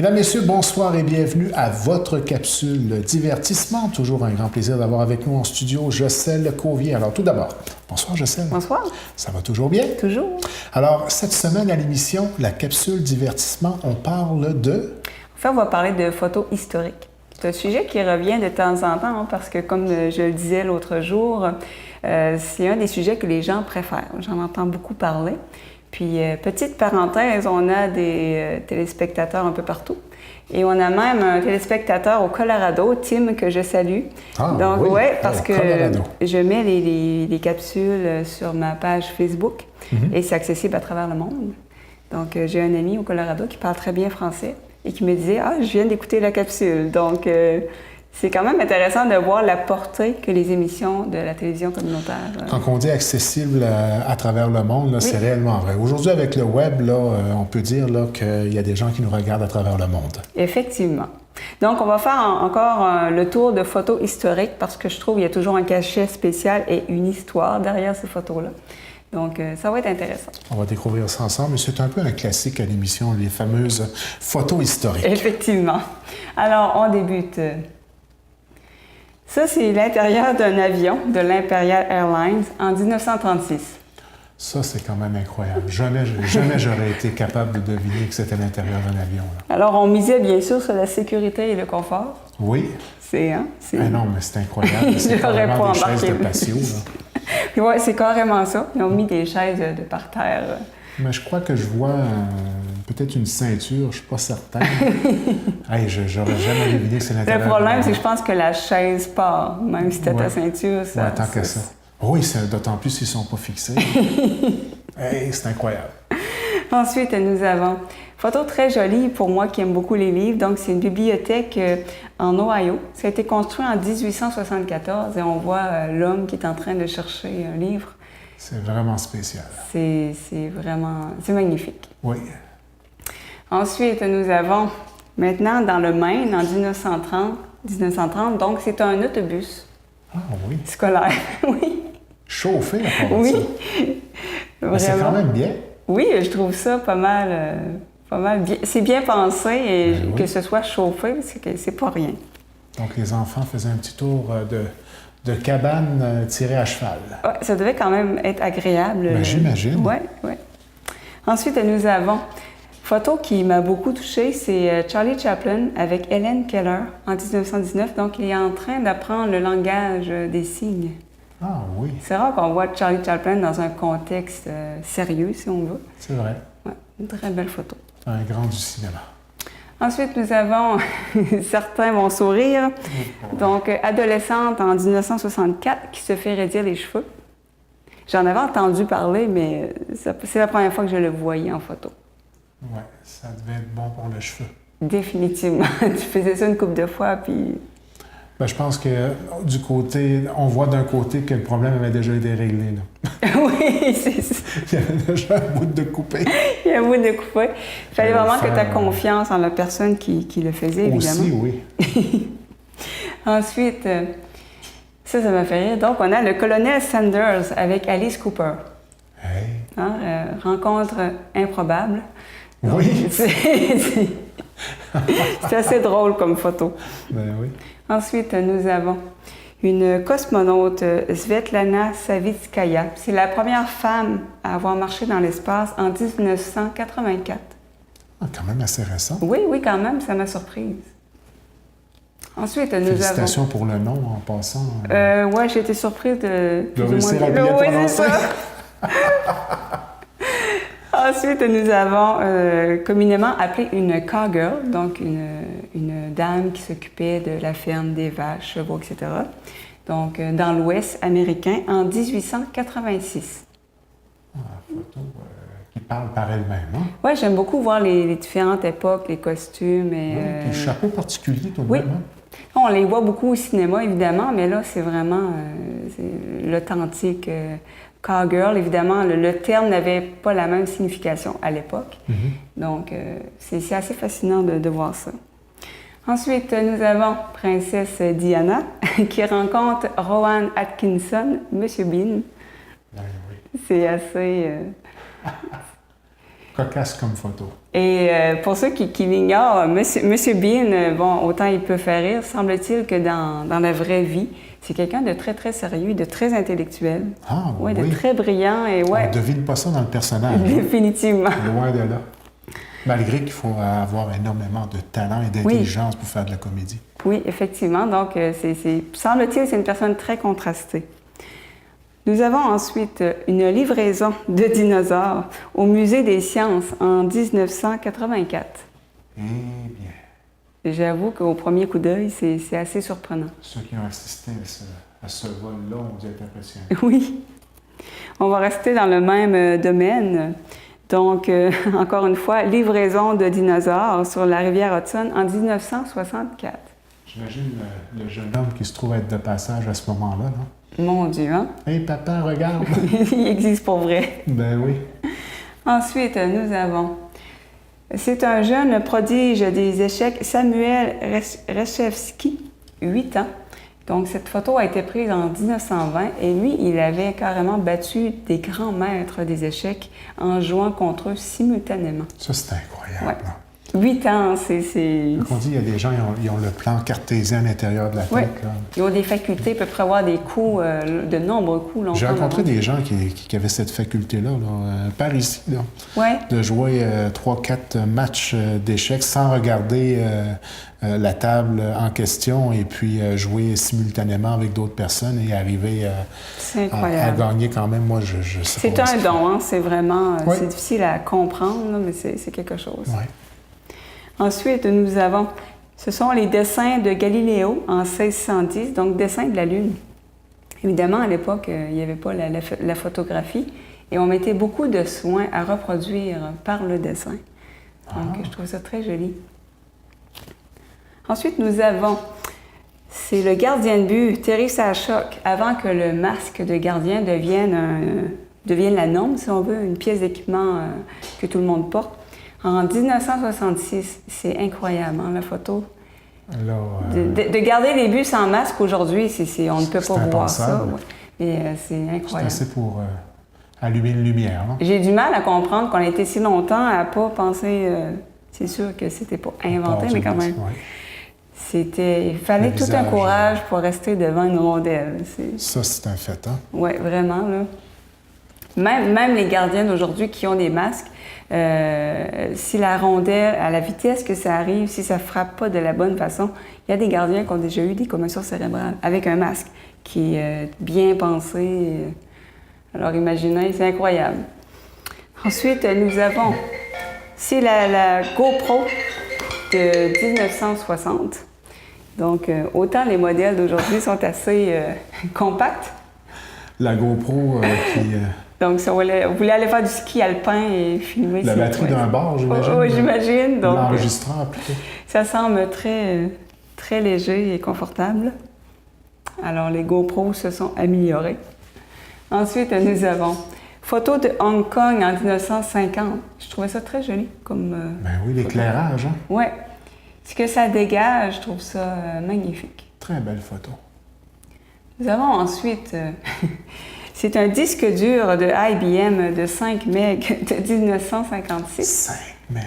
Mesdames, Messieurs, bonsoir et bienvenue à votre capsule divertissement. Toujours un grand plaisir d'avoir avec nous en studio Jocelyne Cauvier. Alors tout d'abord, bonsoir Jocelyne. Bonsoir. Ça va toujours bien? Toujours. Alors, cette semaine à l'émission, la capsule divertissement, on parle de... Enfin, on va parler de photos historiques. C'est un sujet qui revient de temps en temps, hein, parce que comme je le disais l'autre jour, c'est un des sujets que les gens préfèrent. J'en entends beaucoup parler. Puis, petite parenthèse, on a des téléspectateurs un peu partout. Et on a même un téléspectateur au Colorado, Tim, que je salue. Ah, donc, oui, ouais, parce que Colorado. je mets les capsules sur ma page Facebook et c'est accessible à travers le monde. Donc, j'ai un ami au Colorado qui parle très bien français et qui me disait « Ah, je viens d'écouter la capsule. » Donc, c'est quand même intéressant de voir la portée que les émissions de la télévision communautaire. Quand on dit accessible à travers le monde, là, c'est réellement vrai. Aujourd'hui, avec le web, là, on peut dire là, qu'il y a des gens qui nous regardent à travers le monde. Effectivement. Donc, on va faire encore le tour de photos historiques parce que je trouve qu'il y a toujours un cachet spécial et une histoire derrière ces photos-là. Donc, ça va être intéressant. On va découvrir ça ensemble. C'est un peu un classique à l'émission, les fameuses photos historiques. Effectivement. Alors, on débute. Ça, c'est l'intérieur d'un avion de l'Imperial Airlines en 1936. Ça, c'est quand même incroyable. Jamais j'aurais été capable de deviner que c'était l'intérieur d'un avion. Là. Alors, on misait bien sûr sur la sécurité et le confort. Oui. Ah non, mais c'est incroyable. C'est carrément des chaises de patio. Oui, c'est carrément ça. Ils ont mis des chaises de parterre. Mais je crois que je vois peut-être une ceinture, je suis pas certain. Hey, j'aurais jamais deviné que c'est l'intérieur. Le problème, c'est que je pense que la chaise part, même si t'as ta ceinture. Ça, tant que ça. Oui, d'autant plus s'ils sont pas fixés. Hey, c'est incroyable. Ensuite, nous avons photo très jolie pour moi qui aime beaucoup les livres. Donc, c'est une bibliothèque en Ohio. Ça a été construit en 1874 et on voit l'homme qui est en train de chercher un livre. C'est vraiment spécial. C'est magnifique. Oui. Ensuite, nous avons maintenant dans le Maine en 1930, donc c'est un autobus. Ah oui. Scolaire, oui. Chauffé à part oui. ça. Mais c'est quand même bien. Oui, je trouve ça pas mal bien. C'est bien pensé et que ce soit chauffé, c'est pas rien. Donc les enfants faisaient un petit tour de cabane tirée à cheval. Ouais, ça devait quand même être agréable. Ben, j'imagine. Oui, oui. Ensuite, nous avons photo qui m'a beaucoup touchée, c'est Charlie Chaplin avec Helen Keller en 1919. Donc, il est en train d'apprendre le langage des signes. Ah oui. C'est rare qu'on voit Charlie Chaplin dans un contexte sérieux, si on veut. C'est vrai. Ouais, une très belle photo. Un grand du cinéma. Ensuite, nous avons, certains vont sourire, donc adolescente en 1964 qui se fait raidir les cheveux. J'en avais entendu parler, mais c'est la première fois que je le voyais en photo. Oui, ça devait être bon pour le cheveu. Définitivement. Tu faisais ça une couple de fois, puis... Ben, je pense que du côté, on voit d'un côté que le problème avait déjà été réglé. Là. Oui, c'est ça. Il y avait déjà un bout de coupé. Il y a un bout de coupé. Il fallait vraiment que tu aies confiance en la personne qui le faisait, évidemment. Aussi, oui. Ensuite, ça m'a fait rire. Donc, on a le colonel Sanders avec Alice Cooper. Hey. Hein, rencontre improbable. Donc, oui. C'est assez drôle comme photo. Ben oui. Ensuite, nous avons une cosmonaute, Svetlana Savitskaya. C'est la première femme à avoir marché dans l'espace en 1984. Ah, quand même assez récent. Oui, quand même, ça m'a surprise. Ensuite, nous avons... Félicitations pour le nom en passant. Oui, j'ai été surprise de... réussir à bien prononcer. Ensuite, nous avons communément appelé une cowgirl, donc une dame qui s'occupait de la ferme des vaches, chevaux, etc. Donc, dans l'Ouest américain en 1886. Ah, photo qui parle par elle-même, hein? Oui, j'aime beaucoup voir les différentes époques, les costumes. Et, oui, les chapeaux particuliers tout de oui. même. Hein? On les voit beaucoup au cinéma, évidemment, mais là, c'est vraiment l'authentique cowgirl. Évidemment, le terme n'avait pas la même signification à l'époque. Donc, c'est assez fascinant de voir ça. Ensuite, nous avons Princesse Diana qui rencontre Rowan Atkinson, Monsieur Bean. Oui. C'est assez... Cocasse comme photo. Et pour ceux qui l'ignorent, Monsieur Bean, bon, autant il peut faire rire, semble-t-il que dans la vraie vie, c'est quelqu'un de très, très sérieux et de très intellectuel. Ah, Ouais, oui. de très brillant et ouais. On ne devine pas ça dans le personnage. Hein? Définitivement. Loin de là. Malgré qu'il faut avoir énormément de talent et d'intelligence pour faire de la comédie. Oui, effectivement. Donc, semble-t-il, c'est une personne très contrastée. Nous avons ensuite une livraison de dinosaures au Musée des sciences en 1984. Eh bien, J'avoue qu'au premier coup d'œil, c'est assez surprenant. ceux qui ont assisté à ce vol-là ont dû être impressionnés. Oui. On va rester dans le même domaine. Donc, encore une fois, livraison de dinosaures sur la rivière Hudson en 1964. J'imagine le jeune homme qui se trouve être de passage à ce moment-là, non? Mon Dieu, hein? Hé, papa, regarde! Il existe pour vrai. Ben oui. Ensuite, nous avons... C'est un jeune prodige des échecs, Samuel Reshevsky, 8 ans. Donc, cette photo a été prise en 1920 et lui, il avait carrément battu des grands maîtres des échecs en jouant contre eux simultanément. Ça, c'est incroyable. Ouais. Là. 8 ans, c'est... Quand on dit, il y a des gens, ils ont le plan cartésien à l'intérieur de la tête. Oui. Là. Ils ont des facultés, ils peuvent prévoir des coups, de nombreux coups. J'ai rencontré des gens qui avaient cette faculté-là, par ici, là, ouais. de jouer 3-4 matchs d'échecs sans regarder la table en question et puis jouer simultanément avec d'autres personnes et arriver à gagner quand même. Moi, je sais c'est pas. C'est un don, hein? C'est vraiment... Oui. C'est difficile à comprendre, là, mais c'est quelque chose. Oui. Ensuite, nous avons, ce sont les dessins de Galiléo en 1610, donc dessins de la Lune. Évidemment, à l'époque, il n'y avait pas la photographie et on mettait beaucoup de soin à reproduire par le dessin. Donc, je trouve ça très joli. Ensuite, nous avons, c'est le gardien de but, Terry Sachok, avant que le masque de gardien devienne la norme, si on veut, une pièce d'équipement que tout le monde porte. En 1966, c'est incroyable, hein, la photo. De garder les buts sans masque aujourd'hui, on ne peut pas voir ça. Ouais. Mais c'est incroyable. C'est assez pour allumer une lumière. Non? J'ai du mal à comprendre qu'on a été si longtemps à ne pas penser... c'est sûr que c'était pas inventé, mais quand même. Ouais. Il fallait tout un courage pour rester devant une rondelle. Ça, c'est un fait, hein? Oui, vraiment, là. Même les gardiens d'aujourd'hui qui ont des masques, si la rondelle, à la vitesse que ça arrive, si ça ne frappe pas de la bonne façon, il y a des gardiens qui ont déjà eu des commotions cérébrales avec un masque qui est bien pensé. Alors imaginez, c'est incroyable. Ensuite, nous avons, c'est la GoPro de 1960. Donc, autant les modèles d'aujourd'hui sont assez compacts. La GoPro qui... Donc, si on voulait aller faire du ski alpin et filmer... La batterie d'un bar, j'imagine? Oui, j'imagine. L'enregistreur, plutôt. Ça semble très, très léger et confortable. Alors, les GoPros se sont améliorés. Ensuite, nous avons photo de Hong Kong en 1950. Je trouvais ça très joli comme... Ben oui, l'éclairage, hein? Oui. Ce que ça dégage, je trouve ça magnifique. Très belle photo. Nous avons ensuite... c'est un disque dur de IBM de 5 MB de 1956. 5 MB.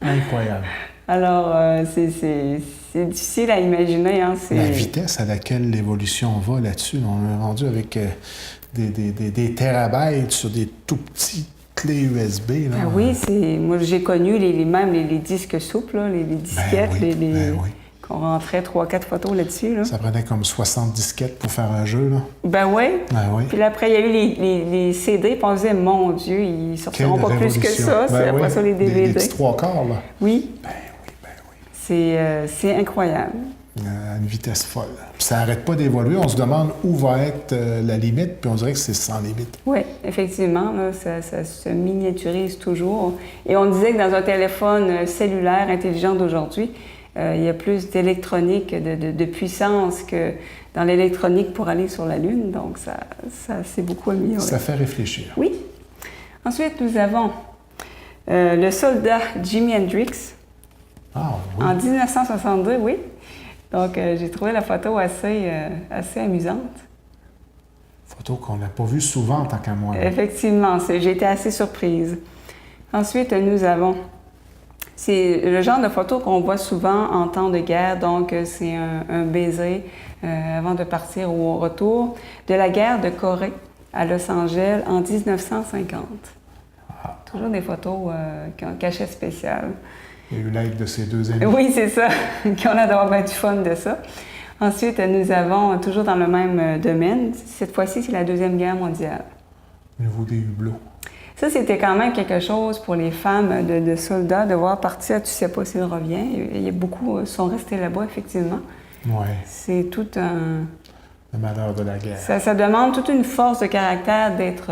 Incroyable. Alors, c'est difficile à imaginer. Hein, la vitesse à laquelle l'évolution va là-dessus. On est rendu avec des terabytes sur des tout petits clés USB. Là. Ah oui, moi j'ai connu même les disques souples, là, les disquettes, qu'on rentrait 3-4 photos là-dessus. Là. Ça prenait comme 60 disquettes pour faire un jeu. Là. Ben oui. Oui. Puis là, après, il y a eu les CD, puis on se disait, mon Dieu, ils sortiront pas plus que ça. C'est après ça les DVD. Les petits 3/4, là. Oui. Ben oui. C'est incroyable. À une vitesse folle. Puis ça n'arrête pas d'évoluer. On se demande où va être la limite, puis on dirait que c'est sans limite. Oui, effectivement, là, ça se miniaturise toujours. Et on disait que dans un téléphone cellulaire intelligent d'aujourd'hui, il y a plus d'électronique, de puissance que dans l'électronique pour aller sur la Lune. Donc, ça s'est beaucoup amélioré. Ça fait réfléchir. Oui. Ensuite, nous avons le soldat Jimi Hendrix. Ah oui. En 1962, oui. Donc, j'ai trouvé la photo assez amusante. Photo qu'on n'a pas vue souvent en tant qu'à moi. Effectivement, j'ai été assez surprise. Ensuite, nous avons... C'est le genre de photo qu'on voit souvent en temps de guerre, donc c'est un baiser avant de partir ou au retour de la guerre de Corée à Los Angeles en 1950. Ah. Toujours des photos qui ont un cachet spécial. Il y a eu l'aide de ces deux amis. Oui, c'est ça, qu'on a d'avoir bien du fun de ça. Ensuite, nous avons, toujours dans le même domaine, cette fois-ci, c'est la Deuxième Guerre mondiale. Au niveau des hublots. Ça, c'était quand même quelque chose pour les femmes de soldats, de voir partir, tu sais pas s'il revient. Il y a beaucoup sont restés là-bas, effectivement. Oui. C'est tout un... Le malheur de la guerre. Ça demande toute une force de caractère d'être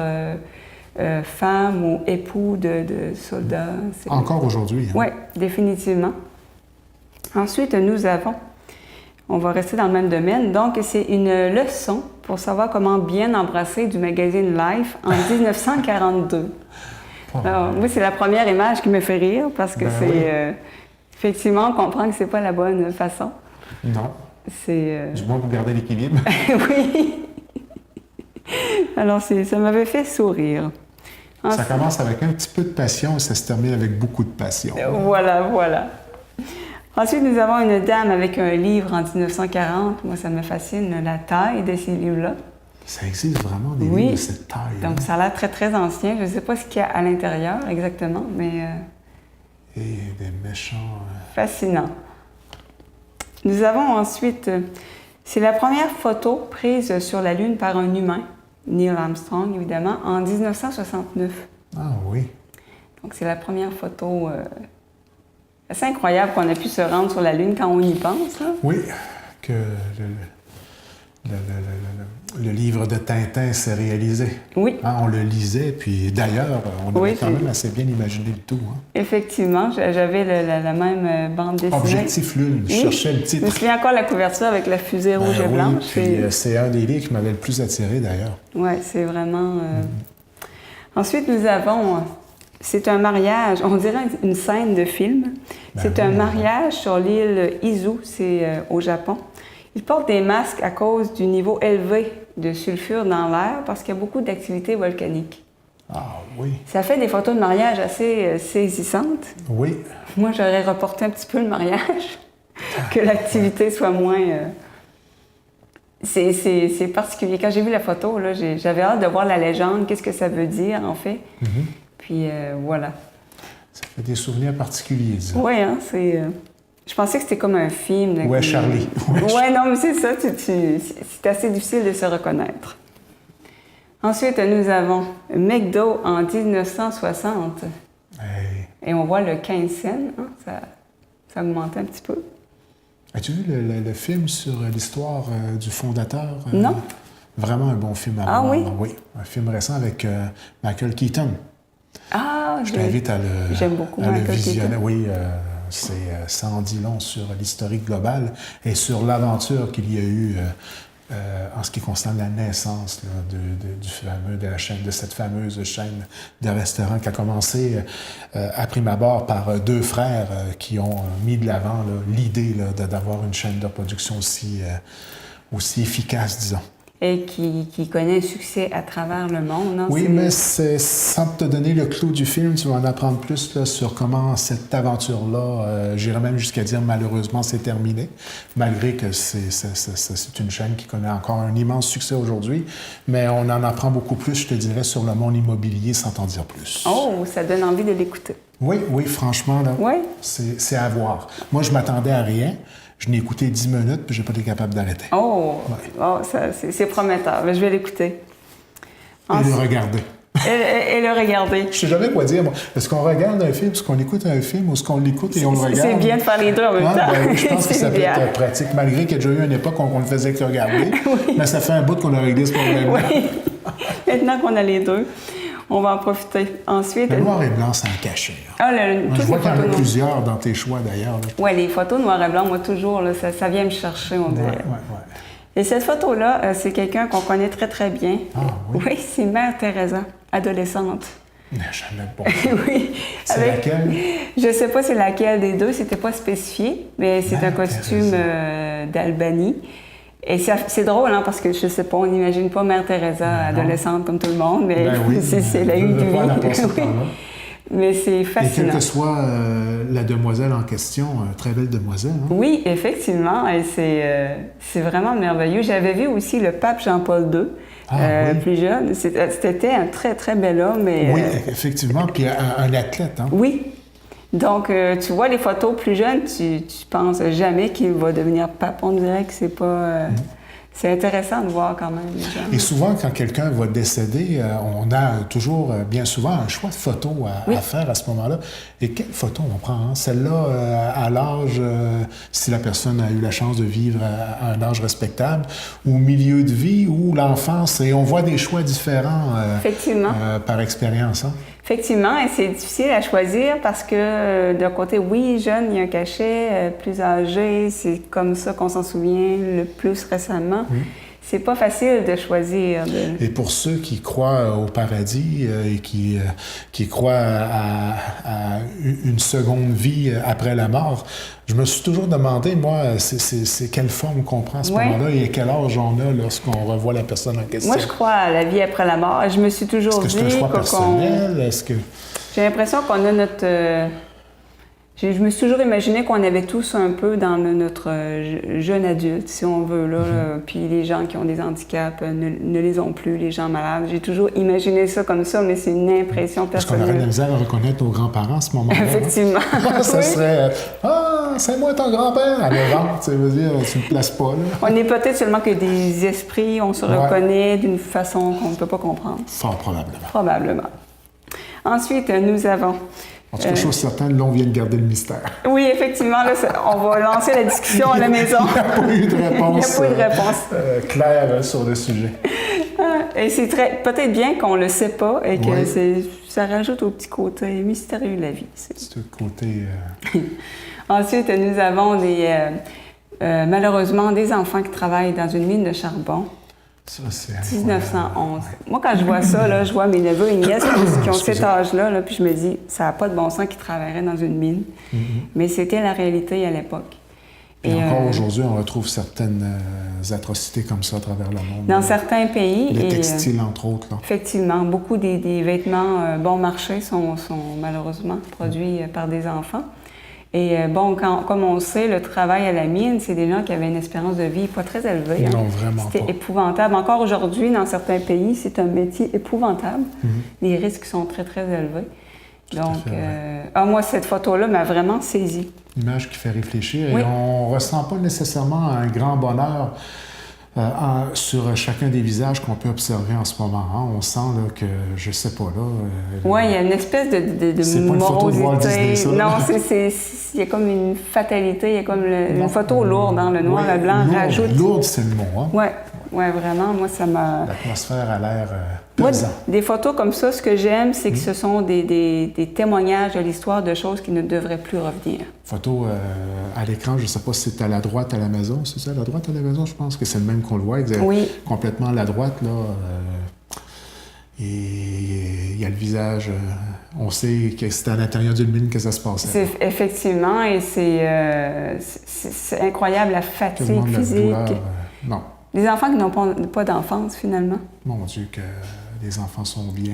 femme ou époux de soldats. Encore aujourd'hui. Hein? Oui, définitivement. Ensuite, nous avons... On va rester dans le même domaine. Donc, c'est une leçon pour savoir comment bien embrasser du magazine Life en 1942. Alors, oui, c'est la première image qui me fait rire parce que effectivement, on comprend que c'est pas la bonne façon. Non. C'est... Du moins pour garder l'équilibre. Oui. Alors, ça m'avait fait sourire. Ça commence avec un petit peu de passion et ça se termine avec beaucoup de passion. Voilà. Ensuite, nous avons une dame avec un livre en 1940. Moi, ça me fascine, la taille de ces livres-là. Ça existe vraiment des livres de cette taille. Donc, ça a l'air très, très ancien. Je ne sais pas ce qu'il y a à l'intérieur exactement, mais... Et des méchants... Fascinant. Nous avons ensuite... c'est la première photo prise sur la Lune par un humain, Neil Armstrong, évidemment, en 1969. Ah oui. Donc, c'est la première photo... C'est incroyable qu'on ait pu se rendre sur la Lune quand on y pense. Là. Oui, que le livre de Tintin s'est réalisé. Oui. Hein, on le lisait, puis d'ailleurs, on avait quand même assez bien imaginé le tout. Hein. Effectivement, j'avais la même bande dessinée. Objectif Lune, je cherchais le titre. Je me souviens encore la couverture avec la fusée rouge et blanche. Puis c'est un des livres qui m'avait le plus attiré d'ailleurs. Oui, c'est vraiment... Ensuite, nous avons... C'est un mariage, on dirait une scène de film. C'est un mariage sur l'île Izu, c'est au Japon. Ils portent des masques à cause du niveau élevé de sulfure dans l'air parce qu'il y a beaucoup d'activités volcaniques. Ah oui. Ça fait des photos de mariage assez saisissantes. Oui. Moi, j'aurais reporté un petit peu le mariage, que l'activité soit moins... C'est particulier. Quand j'ai vu la photo, là, j'avais hâte de voir la légende, qu'est-ce que ça veut dire, en fait. Puis voilà. Ça fait des souvenirs particuliers, disons. Oui, hein, c'est... Je pensais que c'était comme un film. Ouais, Charlie. Ouais, non, mais c'est ça. C'est assez difficile de se reconnaître. Ensuite, nous avons McDo en 1960. Hey. Et on voit le 15 cents. Hein, ça augmentait un petit peu. As-tu vu le film sur l'histoire du fondateur? Non. Vraiment un bon film à voir. Oui? Oui, un film récent avec Michael Keaton. Ah, je t'invite à le, j'aime beaucoup à le Michael visionner. Keaton. Oui, ça en dit long sur l'historique global et sur l'aventure qu'il y a eu en ce qui concerne la naissance là, de cette fameuse chaîne de restaurants qui a commencé à prime abord par deux frères qui ont mis de l'avant l'idée d'avoir une chaîne de production aussi efficace, disons. Et qui connaît un succès à travers le monde. Non? Oui, mais sans te donner le clou du film, tu vas en apprendre plus là, sur comment cette aventure-là, j'irais même jusqu'à dire malheureusement, s'est terminée, malgré que c'est une chaîne qui connaît encore un immense succès aujourd'hui, mais on en apprend beaucoup plus, je te dirais, sur le monde immobilier sans t'en dire plus. Oh, ça donne envie de l'écouter. Oui, franchement, là, c'est à voir. Moi, je m'attendais à rien. Je n'ai écouté 10 minutes, puis je n'ai pas été capable d'arrêter. Oh, c'est prometteur. Mais je vais l'écouter. Et le regarder. Et le regarder. Je ne sais jamais quoi dire, moi. Est-ce qu'on regarde un film, est-ce qu'on écoute un film, ou est-ce qu'on l'écoute et on le regarde? C'est bien de faire les deux en même temps. Ben, je pense que ça peut être pratique, malgré qu'il y a déjà eu une époque où on ne le faisait que regarder. Oui. Mais ça fait un bout qu'on a réglé ce problème-là. Oui. Maintenant qu'on a les deux, on va en profiter. Ensuite... Le noir et blanc, c'est un cachet. Je vois qu'il y en a plusieurs dans tes choix, d'ailleurs. Oui, les photos noir et blanc, moi, toujours, là, ça vient me chercher, on dirait. Et cette photo-là, c'est quelqu'un qu'on connaît très, très bien. Ah, oui? Oui, c'est Mère Teresa, adolescente. Jamais bon. Oui. C'est laquelle? Je ne sais pas c'est laquelle des deux, c'était pas spécifié, mais c'est un costume d'Albanie. Et c'est drôle, hein, parce que je sais pas, on n'imagine pas Mère Teresa adolescente comme tout le monde, mais c'est la une du vie. Mais c'est fascinant. Et quelle que soit la demoiselle en question, très belle demoiselle. Hein? Oui, effectivement, et c'est vraiment merveilleux. J'avais vu aussi le pape Jean-Paul II, oui. Plus jeune. C'était un très, très bel homme. Et, oui, effectivement, puis un athlète. Hein? Oui. Donc, tu vois les photos plus jeunes, tu penses jamais qu'il va devenir pape. On dirait que c'est pas... C'est intéressant de voir quand même les gens. Et souvent, quand quelqu'un va décéder, on a toujours, bien souvent, un choix de photos à faire à ce moment-là. Et quelle photo on prend? Hein? Celle-là, à l'âge, si la personne a eu la chance de vivre à un âge respectable, ou au milieu de vie, ou l'enfance. Et on voit des choix différents par expérience. Hein? Effectivement, et c'est difficile à choisir parce que d'un côté, oui, jeune, il y a un cachet, plus âgé, c'est comme ça qu'on s'en souvient le plus récemment. C'est pas facile de choisir. Et pour ceux qui croient au paradis et qui croient à une seconde vie après la mort, je me suis toujours demandé, moi, c'est quelle forme qu'on prend à ce moment-là et quel âge on a lorsqu'on revoit la personne en question. Moi, je crois à la vie après la mort. Je me suis toujours dit... Est-ce que c'est un choix personnel? Est-ce que... J'ai l'impression qu'on a notre... Je me suis toujours imaginé qu'on avait tous un peu dans notre jeune adulte, si on veut, là. Puis les gens qui ont des handicaps ne les ont plus, les gens malades. J'ai toujours imaginé ça comme ça, mais c'est une impression personnelle. Parce qu'on aurait de la misère à reconnaître nos grands-parents à ce moment-là. Effectivement. Hein? Ça serait « Ah, c'est moi ton grand-père! » À l'avant, tu veux dire, tu ne te places pas, là. On est peut-être seulement que des esprits, on se reconnaît d'une façon qu'on ne peut pas comprendre. Fort probablement. Probablement. Ensuite, nous avons... En tout cas, chose certaine, là, on vient de garder le mystère. Oui, effectivement, là, on va lancer la discussion à la maison. Il n'y a pas eu de réponse, Il n'y a pas eu de réponse. Claire sur le sujet. Et c'est peut-être bien qu'on ne le sait pas et que ça rajoute au petit côté mystérieux de la vie. Petit côté... Ensuite, nous avons malheureusement des enfants qui travaillent dans une mine de charbon. Ça, c'est 1911. Moi, quand je vois ça, là, je vois mes neveux et nièces qui ont cet âge-là, puis je me dis, ça n'a pas de bon sens qu'ils travailleraient dans une mine. Mais c'était la réalité à l'époque. Et encore aujourd'hui, on retrouve certaines atrocités comme ça à travers le monde. Dans certains pays. Les textiles, entre autres. Là. Effectivement. Beaucoup des vêtements bon marché sont malheureusement produits par des enfants. Et comme on sait, le travail à la mine, c'est des gens qui avaient une espérance de vie pas très élevée. Non, vraiment pas. C'était épouvantable. Encore aujourd'hui, dans certains pays, c'est un métier épouvantable. Les risques sont très, très élevés. Donc, moi, cette photo-là m'a vraiment saisie. Une image qui fait réfléchir et on ne ressent pas nécessairement un grand bonheur sur chacun des visages qu'on peut observer en ce moment. Hein. On sent là, que, je sais pas, là... Oui, il y a une espèce de c'est pas une photo de Walt Disney, ça, non, il y a comme une fatalité, il y a comme une photo lourde, hein, le noir et le blanc rajoute... Lourde, c'est le mot, hein? Oui, vraiment, moi, ça m'a... L'atmosphère a l'air moi, pesant. des photos comme ça, ce que j'aime, c'est que ce sont des témoignages de l'histoire de choses qui ne devraient plus revenir. Photo à l'écran, je ne sais pas si c'est à la droite à la maison, c'est ça, à la droite à la maison? Je pense que c'est le même qu'on le voit, complètement à la droite, là. Et il y a le visage, on sait que c'est à l'intérieur d'une mine que ça se passait. Effectivement, et c'est incroyable la fatigue physique. Douleur, non. Les enfants qui n'ont pas d'enfance, finalement. Mon Dieu, que les enfants sont bien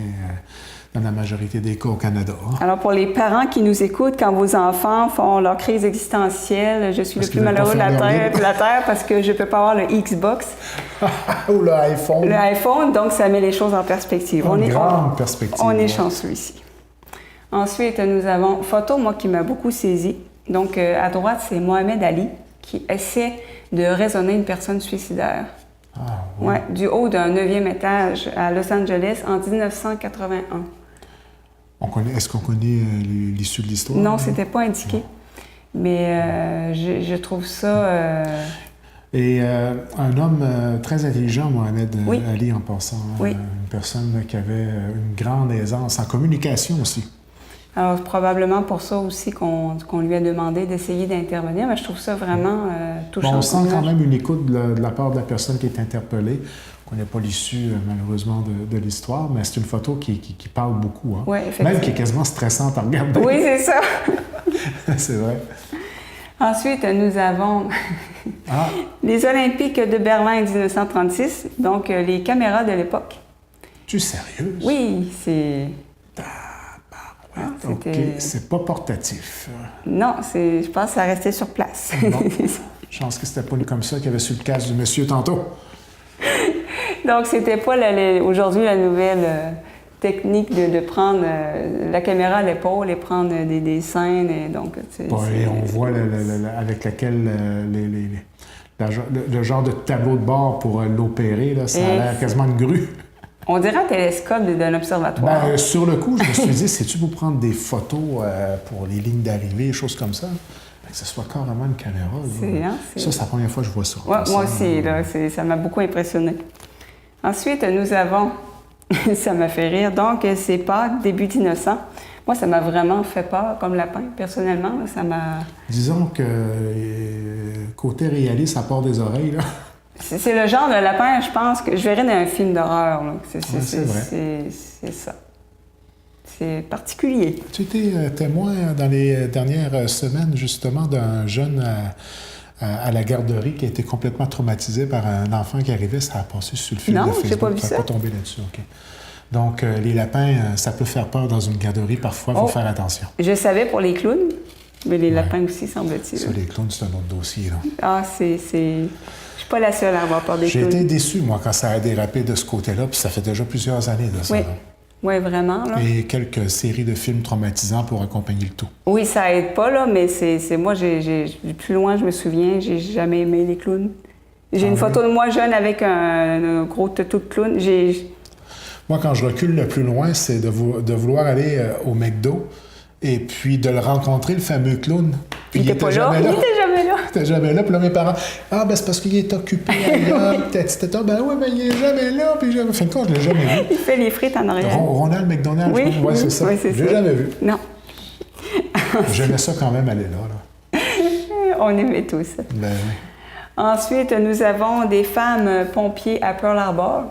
dans la majorité des cas au Canada. Hein? Alors, pour les parents qui nous écoutent, quand vos enfants font leur crise existentielle, je suis le plus malheureux de la Terre parce que je ne peux pas avoir le Xbox. Ou le iPhone. Le iPhone, donc ça met les choses en perspective. Perspective. On est chanceux ici. Ensuite, nous avons une photo, moi, qui m'a beaucoup saisie. Donc, à droite, c'est Mohamed Ali qui essaie de raisonner une personne suicidaire. Ah, oui. Du haut d'un 9e étage à Los Angeles en 1981. Est-ce qu'on connaît l'issue de l'histoire? Non, c'était pas indiqué. Non. Mais je trouve ça... Et un homme très intelligent, Mohamed Ali, en passant. Une personne qui avait une grande aisance en communication aussi. Alors, probablement pour ça aussi qu'on lui a demandé d'essayer d'intervenir, mais je trouve ça vraiment touchant. Bon, on sent quand même une écoute de la part de la personne qui est interpellée. On connaît pas l'issue, malheureusement, de l'histoire, mais c'est une photo qui parle beaucoup. Hein? Oui, effectivement. Même qui est quasiment stressante à regarder. Oui, c'est ça. C'est vrai. Ensuite, nous avons les Olympiques de Berlin 1936, donc les caméras de l'époque. Tu es sérieuse? Oui, c'est... OK, c'est pas portatif. Non, je pense que ça restait sur place. Bon. Je pense que c'était pas comme ça qu'il y avait sur le casque du monsieur tantôt. Donc, c'était pas aujourd'hui la nouvelle technique de prendre la caméra à l'épaule et prendre des scènes. Et donc, et on voit avec laquelle le genre de tableau de bord pour l'opérer, là, ça a l'air quasiment une grue. On dirait un télescope d'un observatoire. Ben, sur le coup, je me suis dit, c'est-tu pour prendre des photos pour les lignes d'arrivée, des choses comme ça? Que ce soit carrément une caméra. Ça, c'est la première fois que je vois ça. Ouais, moi aussi, là, ça m'a beaucoup impressionné. Ensuite, nous avons, ça m'a fait rire, donc c'est Pâques, début d'innocent. Moi, ça m'a vraiment fait peur comme lapin, personnellement. Ça m'a... Disons que côté réaliste, à part des oreilles, là. C'est le genre de lapin, je pense, que je verrais dans un film d'horreur. C'est vrai. C'est ça. C'est particulier. Tu étais témoin dans les dernières semaines, justement, d'un jeune à la garderie qui a été complètement traumatisé par un enfant qui arrivait. Ça a passé sur le fil de Facebook. Non, j'ai pas vu ça. Ça n'a pas tombé là-dessus, OK. Donc, les lapins, ça peut faire peur dans une garderie. Parfois, il faut faire attention. Je savais pour les clowns, mais les lapins aussi, semble-t-il. Ça, les clowns, c'est un autre dossier, là. Ah, Je suis pas la seule à avoir peur des clowns. J'ai été déçu, moi, quand ça a dérapé de ce côté-là, puis ça fait déjà plusieurs années de ça. Oui. Oui, vraiment. Là. Et quelques séries de films traumatisants pour accompagner le tout. Oui, ça aide pas, là, mais c'est moi, plus loin, je me souviens, j'ai jamais aimé les clowns. J'ai une photo de moi jeune avec un gros tatou de clown. Moi, quand je recule le plus loin, c'est de vouloir aller au McDo et puis de le rencontrer, le fameux clown. Puis il était pas là. Il était jamais là. Il était jamais là. Puis là, mes parents, c'est parce qu'il est occupé ailleurs. Ben oui, mais il est jamais là. Puis en fin de compte, je l'ai jamais vu. Il fait les frites en arrière. Ronald McDonald, oui, ouais, c'est ça. Oui, je l'ai jamais vu. Non. J'aimais ça quand même aller là. On aimait tous. Ben oui. Ensuite, nous avons des femmes pompiers à Pearl Harbor.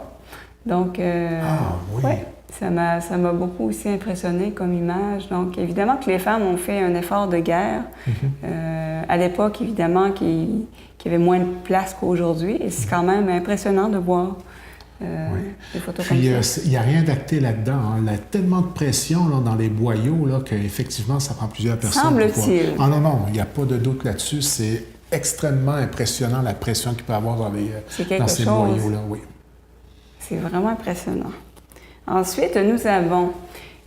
Donc, oui. Ouais, ça m'a beaucoup aussi impressionné comme image. Donc, évidemment que les femmes ont fait un effort de guerre. À l'époque, évidemment, qu'il y avait moins de place qu'aujourd'hui. Et c'est quand même impressionnant de voir des photos comme ça. Il n'y a rien d'acté là-dedans. Hein. Il y a tellement de pression là, dans les boyaux là, qu'effectivement, ça prend plusieurs personnes. Semble-t-il. Ah non, il n'y a pas de doute là-dessus. C'est extrêmement impressionnant la pression qu'il peut y avoir dans ces boyaux-là. Oui. C'est vraiment impressionnant. Ensuite, nous avons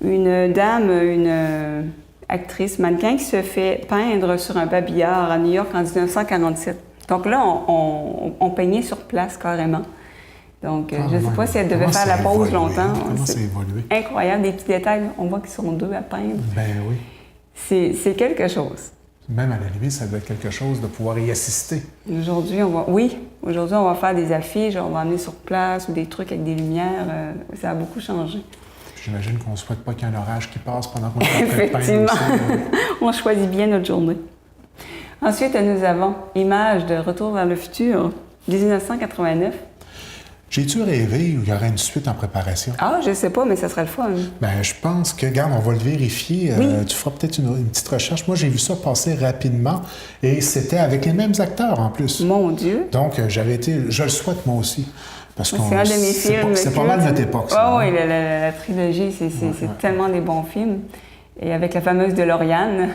une dame, une actrice mannequin qui se fait peindre sur un babillard à New York en 1947. Donc là, on peignait sur place carrément. Donc, je ne sais pas si elle devait faire la pause longtemps. Comment ça a évolué? Incroyable, des petits détails. On voit qu'ils sont deux à peindre. Ben oui. C'est quelque chose. Même à la limite, ça doit être quelque chose de pouvoir y assister. Aujourd'hui, on va faire des affiches, on va amener sur place ou des trucs avec des lumières. Ça a beaucoup changé. J'imagine qu'on ne souhaite pas qu'il y ait un orage qui passe pendant qu'on est en train de peindre. Effectivement. On choisit bien notre journée. Ensuite, nous avons Images de Retour vers le futur, 1989. J'ai-tu rêvé ou il y aurait une suite en préparation? Ah, je sais pas, mais ça serait le fun. Bien, je pense que, regarde, on va le vérifier. Oui. Tu feras peut-être une petite recherche. Moi, j'ai vu ça passer rapidement et c'était avec les mêmes acteurs en plus. Mon Dieu! Donc, je le souhaite moi aussi. Parce que c'est un de mes films. C'est pas mal notre époque, ça. Oui, la trilogie, c'est tellement des bons films. Et avec la fameuse DeLorean.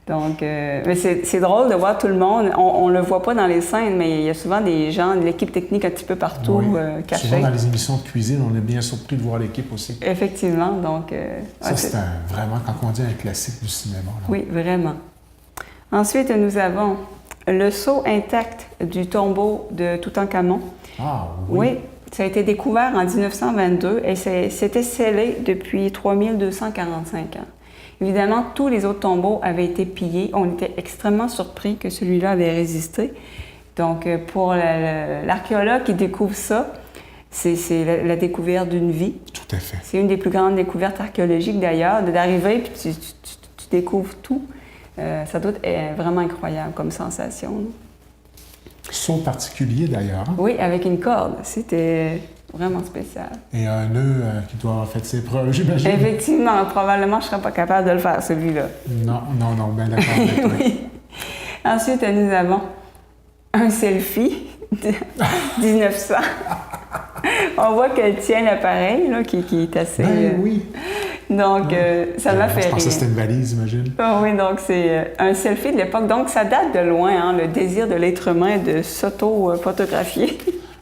Donc, mais c'est drôle de voir tout le monde. On le voit pas dans les scènes, mais il y a souvent des gens de l'équipe technique un petit peu partout cachés. Souvent dans les émissions de cuisine, on est bien surpris de voir l'équipe aussi. Effectivement, donc... ça, c'est vraiment, quand on dit un classique du cinéma. Là. Oui, vraiment. Ensuite, nous avons le sceau intact du tombeau de Toutankhamon. Ah oui? Oui, ça a été découvert en 1922 et c'était scellé depuis 3245 ans. Évidemment, tous les autres tombeaux avaient été pillés. On était extrêmement surpris que celui-là avait résisté. Donc, pour l'archéologue qui découvre ça, c'est la découverte d'une vie. Tout à fait. C'est une des plus grandes découvertes archéologiques d'ailleurs, d'arriver puis tu découvres tout. Ça doit être vraiment incroyable comme sensation. Saut particulier d'ailleurs. Hein? Oui, avec une corde. C'était vraiment spécial. Et un nœud qui doit avoir fait ses preuves, j'imagine. Effectivement, probablement je ne serais pas capable de le faire, celui-là. Non, bien d'accord avec toi. Oui. Ensuite, nous avons un selfie de 1900. On voit qu'elle tient l'appareil, là, qui est assez... Oui. Donc, ça m'a fait rire. Je pensais que c'était une valise, imagine. Oh, oui, donc c'est un selfie de l'époque. Donc, ça date de loin, hein, le désir de l'être humain de s'auto-photographier.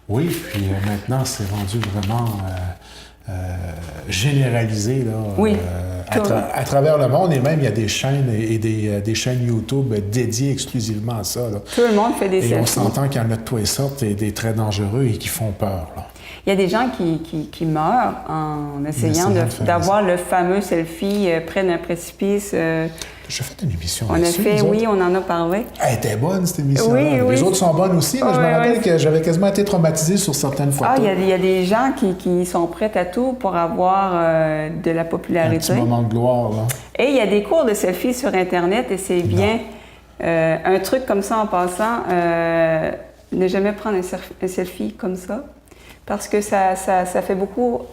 Oui, puis maintenant, c'est rendu vraiment généralisé là, oui. À travers le monde. Et même, il y a des chaînes et des chaînes YouTube dédiées exclusivement à ça. Là. Tout le monde fait des selfies. Et on s'entend qu'il y en a de tous et sortes et des très dangereux et qui font peur. Là. Il y a des gens qui meurent en essayant d'avoir le fameux selfie près d'un précipice. J'ai fait une émission on là-dessus. Oui, on en a parlé. Elle était bonne, cette émission-là. Oui, oui. Les autres sont bonnes aussi, mais je me rappelle que j'avais quasiment été traumatisé sur certaines photos. Il y a des gens qui sont prêts à tout pour avoir de la popularité. Un petit moment de gloire, là. Et il y a des cours de selfie sur Internet, et c'est bien. Un truc comme ça en passant, ne jamais prendre un selfie comme ça. Parce que ça fait beaucoup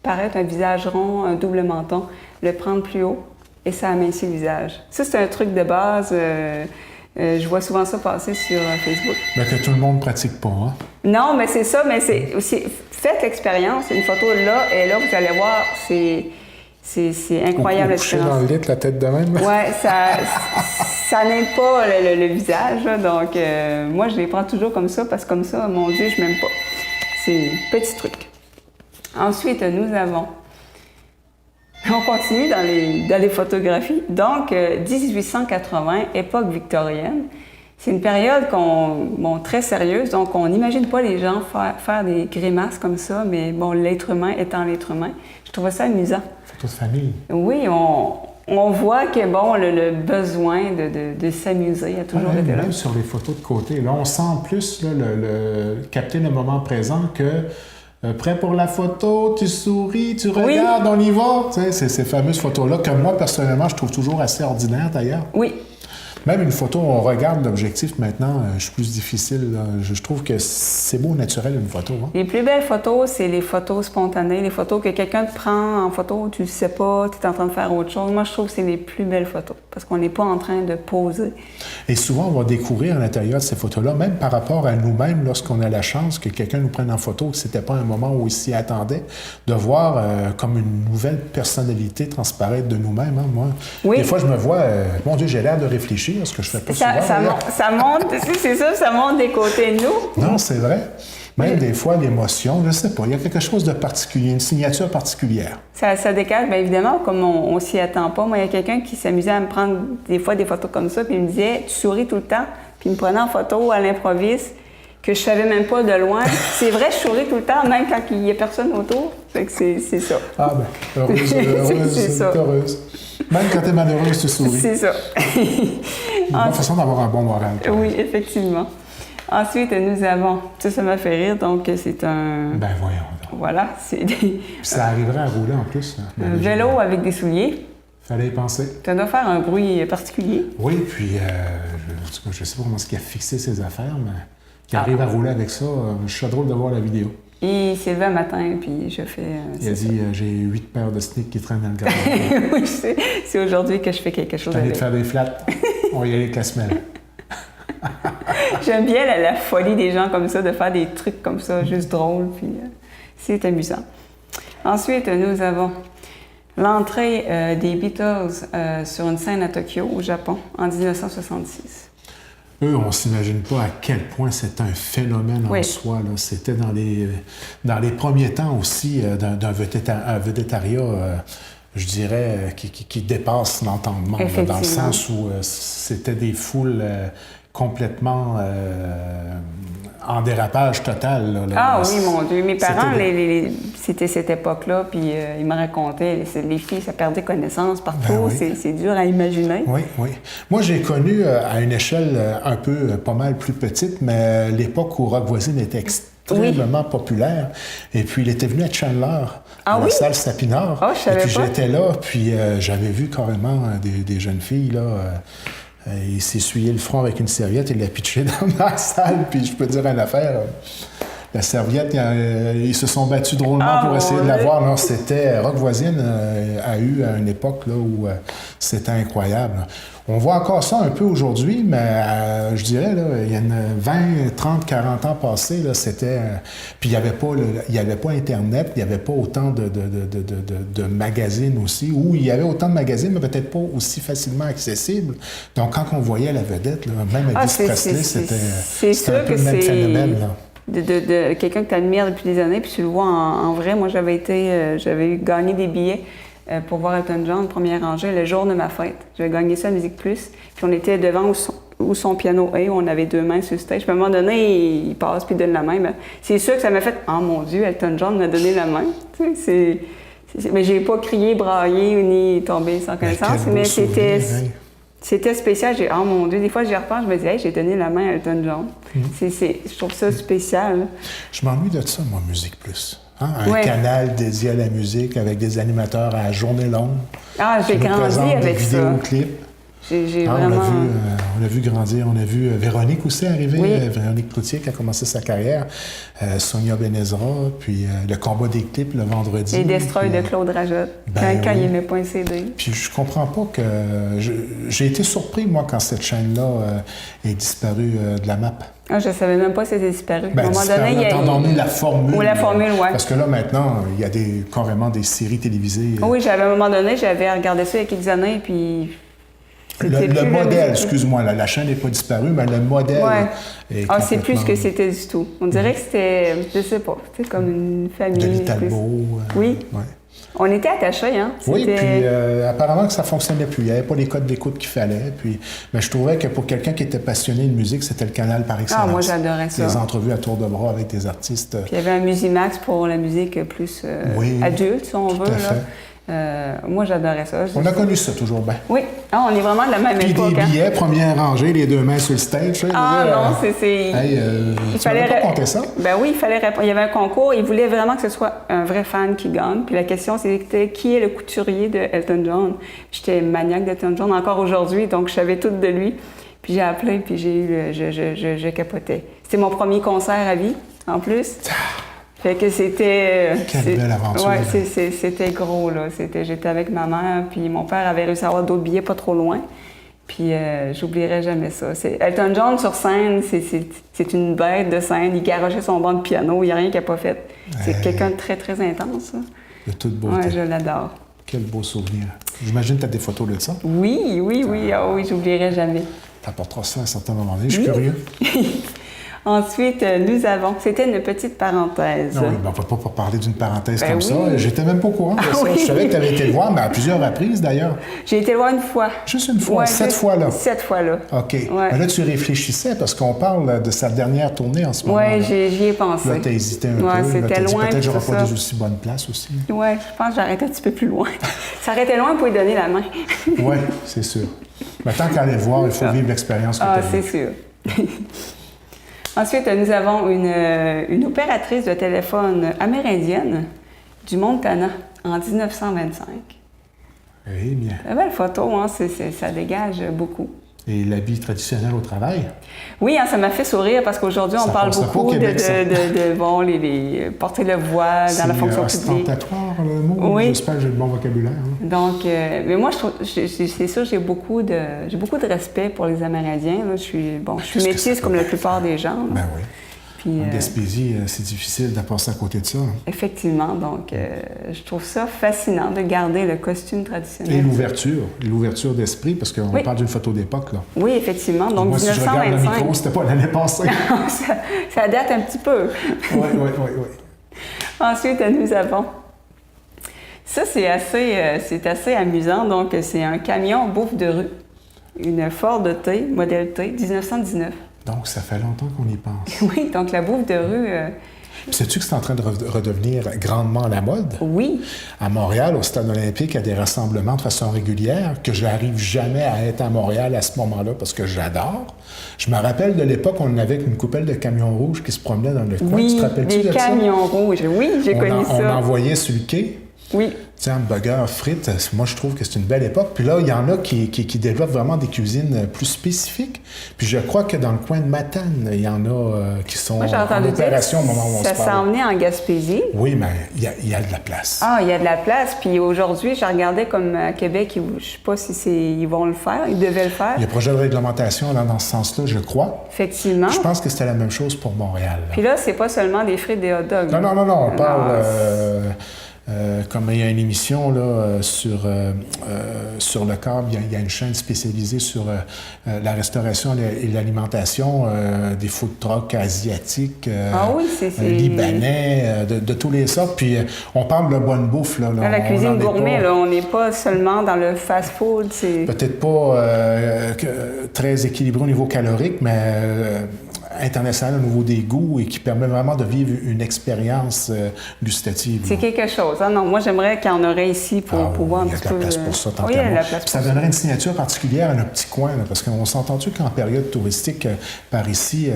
paraître un visage rond, un double menton, le prendre plus haut et ça amincit le visage. Ça, c'est un truc de base. Je vois souvent ça passer sur Facebook. Mais que tout le monde ne pratique pas, hein? Non, mais c'est ça, mais c'est aussi... Faites l'expérience. Une photo là, et là, vous allez voir, c'est incroyable l'expérience. Coucher dans le lit, la tête de même. Oui, ça n'aide pas le visage, là, donc moi, je les prends toujours comme ça, parce que comme ça, mon Dieu, je m'aime pas. C'est un petit truc. Ensuite, nous avons... On continue dans les photographies. Donc, 1880, époque victorienne. C'est une période très sérieuse, donc on n'imagine pas les gens faire des grimaces comme ça, mais bon, l'être humain étant l'être humain. Je trouvais ça amusant. Photo de famille. Oui, on voit que, bon, le besoin de s'amuser a toujours été là. Même sur les photos de côté, là, on sent plus là, capter le moment présent que prêt pour la photo, tu souris, tu regardes, on y va. Tu sais, c'est ces fameuses photos-là que moi, personnellement, je trouve toujours assez ordinaires, d'ailleurs. Oui. Même une photo, on regarde l'objectif maintenant, je suis plus difficile. Là. Je trouve que c'est beau, naturel, une photo. Hein? Les plus belles photos, c'est les photos spontanées, les photos que quelqu'un te prend en photo, tu ne sais pas, tu es en train de faire autre chose. Moi, je trouve que c'est les plus belles photos, parce qu'on n'est pas en train de poser. Et souvent, on va découvrir à l'intérieur de ces photos-là, même par rapport à nous-mêmes, lorsqu'on a la chance que quelqu'un nous prenne en photo, que ce n'était pas un moment où il s'y attendait, de voir comme une nouvelle personnalité transparaître de nous-mêmes. Hein, moi. Oui. Des fois, je me vois, mon Dieu, j'ai l'air de réfléchir. Ce que je fais pas souvent. Ça monte, c'est ça, ça monte des côtés de nous. Non, c'est vrai. Même des fois, l'émotion, je sais pas, il y a quelque chose de particulier, une signature particulière. Ça décale, bien évidemment, comme on s'y attend pas. Moi, il y a quelqu'un qui s'amusait à me prendre des fois des photos comme ça, puis il me disait « Tu souris tout le temps », puis il me prenait en photo à l'improviste, que je savais même pas de loin. C'est vrai, je souris tout le temps, même quand il y a personne autour. Fait que c'est ça. Ah ben, heureuse. Même quand tu es malheureuse, tu souris. C'est ça. Une bonne façon d'avoir un bon moral. Oui, effectivement. Ensuite, nous avons... Ça m'a fait rire, donc c'est un... Ben voyons donc. Voilà, c'est des... Ça arriverait à rouler en plus. Un vélo avec des souliers. Fallait y penser. Ça doit faire un bruit particulier. Oui, puis je sais pas comment est-ce qu'il a fixé ses affaires, mais qu'il arrive à rouler avec ça, je suis drôle de voir la vidéo. Il s'est levé un matin, puis je fais... Il a dit, j'ai 8 paires de sneakers qui traînent dans le garde-robe. Oui, c'est aujourd'hui que je fais quelque chose avec. Je suis allé te faire des flats. On va y aller avec la semelle. J'aime bien la folie des gens comme ça, de faire des trucs comme ça, juste drôles, puis c'est amusant. Ensuite, nous avons l'entrée des Beatles sur une scène à Tokyo, au Japon, en 1966. Eux, on ne s'imagine pas à quel point c'est un phénomène en soi. Là. C'était dans les premiers temps aussi d'un védétariat, je dirais, qui dépasse l'entendement, dans le sens où c'était des foules complètement en dérapage total. Là. Oui, mon Dieu. Mes parents, c'était cette époque-là, puis ils me racontaient, les filles, ça perdait connaissance partout. Ben oui. C'est dur à imaginer. Oui, oui. Moi, j'ai connu à une échelle un peu, pas mal plus petite, mais l'époque où Rock Voisine était extrêmement populaire. Et puis, il était venu à Chandler, à la salle Sapinard. Oh, je savais et puis, pas. j'étais là, puis j'avais vu carrément des jeunes filles, là... il s'essuyait le front avec une serviette et l'a pitché dans ma salle. Puis je peux te dire une affaire, la serviette, ils se sont battus drôlement pour essayer de l'avoir. Non, c'était... Rock Voisine a eu à une époque là, où c'était incroyable. On voit encore ça un peu aujourd'hui, mais je dirais, là, il y a 20, 30, 40 ans passés, là, c'était... puis il n'y avait pas Internet, il n'y avait pas autant de magazines aussi, ou il y avait autant de magazines, mais peut-être pas aussi facilement accessibles. Donc, quand on voyait la vedette, là, même Elvis Presley, c'était un peu le même phénomène. Là. De quelqu'un que tu admires depuis des années, puis tu le vois en vrai. Moi, j'avais gagné des billets pour voir Elton John, première rangée, le jour de ma fête. J'avais gagné ça à Musique Plus. Puis on était devant où son piano est, où on avait 2 mains sur le stage. Puis à un moment donné, il passe puis il donne la main. Ben, c'est sûr que ça m'a fait « Oh mon Dieu, Elton John m'a donné la main. » Tu sais, mais j'ai pas crié, braillé ni tombé sans connaissance. Mais c'était spécial. Oh mon Dieu, des fois j'y repense, je me dis « Hey, j'ai donné la main à Elton John. Je trouve ça spécial. Je m'ennuie de ça, moi, Musique Plus. Hein? Un canal dédié à la musique avec des animateurs à journée longue. Ah, j'ai grandi avec ça. Des vidéoclips. Vraiment... On l'a vu grandir. On a vu Véronique aussi arriver. Oui. Véronique Cloutier qui a commencé sa carrière. Sonia Benezra, puis le combat des clips le vendredi. Et Destroy de Claude Rajotte, quand il n'aimait pas un CD. Puis je comprends pas que... J'ai été surpris, moi, quand cette chaîne-là est disparue de la map. Ah, je savais même pas si c'était disparu. À un moment donné, il y a la formule. Ou la formule, oui. Parce que là, maintenant, il y a carrément des séries télévisées. Oui, à un moment donné, j'avais regardé ça il y a quelques années, puis... Le modèle, excuse-moi, la chaîne n'est pas disparue, mais le modèle est complètement... c'est plus ce que c'était du tout. On dirait que c'était, je sais pas, c'était comme une famille. Denis Talbot. Oui. Ouais. On était attachés, hein? Oui, puis apparemment que ça ne fonctionnait plus. Il n'y avait pas les codes d'écoute qu'il fallait. Puis, mais je trouvais que pour quelqu'un qui était passionné de musique, c'était le canal par excellence. Ah, moi, j'adorais ça. Des entrevues à tour de bras avec des artistes. Puis il y avait un Musimax pour la musique plus adulte, si on veut. Tout à fait. Moi, j'adorais ça. On a connu ça toujours bien. Oui. Ah, on est vraiment de la même époque. Puis des billets, première rangée, les 2 mains sur le stage. Non, c'est... il fallait pas compter ça? Ben oui, il fallait répondre. Il y avait un concours. Il voulait vraiment que ce soit un vrai fan qui gagne. Puis la question, c'était qui est le couturier de Elton John? J'étais maniaque d'Elton John encore aujourd'hui, donc je savais tout de lui. Puis j'ai appelé, puis j'ai eu... Je capotais. C'était mon premier concert à vie, en plus. Fait que c'était... Quelle belle aventure. Oui, c'était gros, là. J'étais avec ma mère, puis mon père avait réussi à avoir d'autres billets pas trop loin. Puis j'oublierai jamais ça. Elton John sur scène, c'est une bête de scène. Il garochait son banc de piano, il n'y a rien qu'il n'a pas fait. C'est quelqu'un de très, très intense, ça. De toute beauté. Oui, je l'adore. Quel beau souvenir. J'imagine que tu as des photos de ça. Oui, j'oublierai jamais. Tu apporteras ça à un certain moment donné, je suis curieux. Ensuite, nous avons... C'était une petite parenthèse. Non, oui, on ne va pas parler d'une parenthèse comme ça. J'étais même pas au courant de ça. Oui. Je savais que tu avais été le voir, mais à plusieurs reprises, d'ailleurs. J'ai été le voir une fois. Juste une fois? 7 fois, là? 7 fois, là. OK. Mais là, tu réfléchissais, parce qu'on parle de sa dernière tournée en ce moment. Oui, j'y ai pensé. Là, tu as hésité un peu. C'était loin. Peut-être que je n'aurai pas des aussi bonnes places aussi. Oui, je pense que j'arrêtais un petit peu plus loin. Ça arrêtait loin pour lui donner la main. Oui, c'est sûr. Mais tant qu'à aller le voir, il faut vivre l'expérience que tu as c'est sûr. Ensuite, nous avons une opératrice de téléphone amérindienne du Montana en 1925. Eh bien. Une belle photo, hein? Ça dégage beaucoup. Et l'habit traditionnel au travail? Oui, ça m'a fait sourire parce qu'aujourd'hui, on parle beaucoup les porter le voile dans la fonction publique. C'est ostentatoire, le mot? Oui. J'espère que j'ai le bon vocabulaire. Hein. Donc, mais moi, c'est sûr, j'ai beaucoup de respect pour les Amérindiens. Là. Je suis métisse comme la plupart des gens. Là. Ben oui. Puis, en Gaspésie, c'est difficile de passer à côté de ça. Hein. Effectivement. Donc, je trouve ça fascinant de garder le costume traditionnel. Et l'ouverture d'esprit, parce qu'on parle d'une photo d'époque. Là. Oui, effectivement. Donc, moi, 1925. Si je regarde le micro, c'était pas l'année passée. ça date un petit peu. Oui. Ensuite, nous avons... Ça, c'est assez amusant. Donc, c'est un camion bouffe de rue. Une Ford T, modèle T, 1919. Donc, ça fait longtemps qu'on y pense. Oui, donc la bouffe de rue... Sais-tu que c'est en train de redevenir grandement à la mode? Oui. À Montréal, au Stade olympique, il y a des rassemblements de façon régulière que je n'arrive jamais à être à Montréal à ce moment-là parce que j'adore. Je me rappelle de l'époque, on avait une coupelle de camions rouges qui se promenaient dans le coin. Oui, tu te rappelles-tu de ça? Des camions rouges, oui, j'ai connu ça. On envoyait sur le quai. Oui. Tu sais, hamburger, frites, moi, je trouve que c'est une belle époque. Puis là, il y en a qui développent vraiment des cuisines plus spécifiques. Puis je crois que dans le coin de Matane, il y en a qui sont en opération au moment où on se parle. Ça s'est emmené en Gaspésie. Oui, mais il y a de la place. Ah, il y a de la place. Puis aujourd'hui, je regardais comme à Québec, je ne sais pas si ils vont le faire, ils devaient le faire. Il y a un projet de réglementation là, dans ce sens-là, je crois. Effectivement. Je pense que c'était la même chose pour Montréal. Puis là, c'est pas seulement des frites, des hot dogs. Non, on parle... comme il y a une émission là, sur le câble, il y a une chaîne spécialisée sur la restauration et l'alimentation, des food trucks asiatiques, libanais, de tous les sortes. Puis on parle de bonne bouffe. Là, la cuisine gourmet, là, on n'est pas seulement dans le fast-food. Peut-être pas très équilibré au niveau calorique, mais international au niveau des goûts et qui permet vraiment de vivre une expérience gustative. C'est quelque chose. Hein? Non, moi, j'aimerais qu'il y en aurait ici pour pouvoir un petit peu... Il y a de la place pour ça, tant oui, qu'à moi. Ça donnerait une signature particulière à notre petit coin, là, parce qu'on s'est entendu qu'en période touristique, par ici,